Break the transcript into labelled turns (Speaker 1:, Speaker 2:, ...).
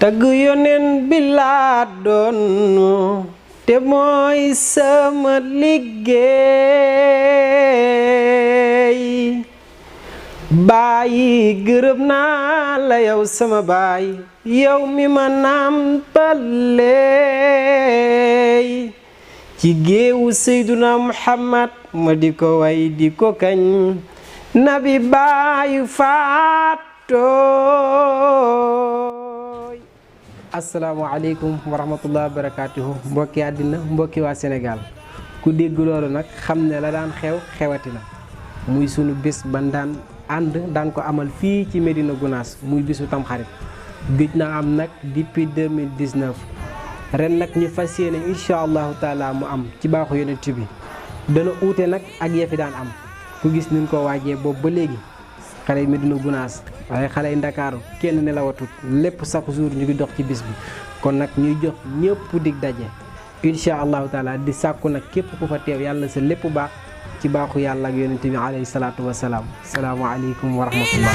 Speaker 1: tagg yonen bi laa doon te mooy sama liggéey bàyyi gërëm naa la yow sama baay yow mi ma nàmpaleey ci géewu Seyduna Muhammad ma di ko way di ko kañ nabi baayu faatooy asalaamaaleykum wa rahmatullahi wa barakatuhu mbokki àddina mbokki waa Sénégal ku dégg loolu nag xam ne la daan xewati na muy sunu bés ban daan ànd daan ko amal fii ci Médina Gounass muy bisu Tamxarit gëj na am nag depuis 2019 ren nag ñu fas yéene incha allahu taala mu am ci baaxu yonent bi dana uute nag ak yafi daan am ku gis nuñ ko waajee boobu ba léegi xale yi Médina Gounass waaye xale yi Ndakaaru kenn ne la watut lépp chaque jour ñu ngi dox ci bis bi kon nag ñuy jox ñëpp dig daje incha allahu taala di sàkku nag képp ku fa teew yàlla sa lépp baax ci baaxu yàlla ak yonent bi alayhi salaatu wasalaam salaamaaleykum wa rahmatullah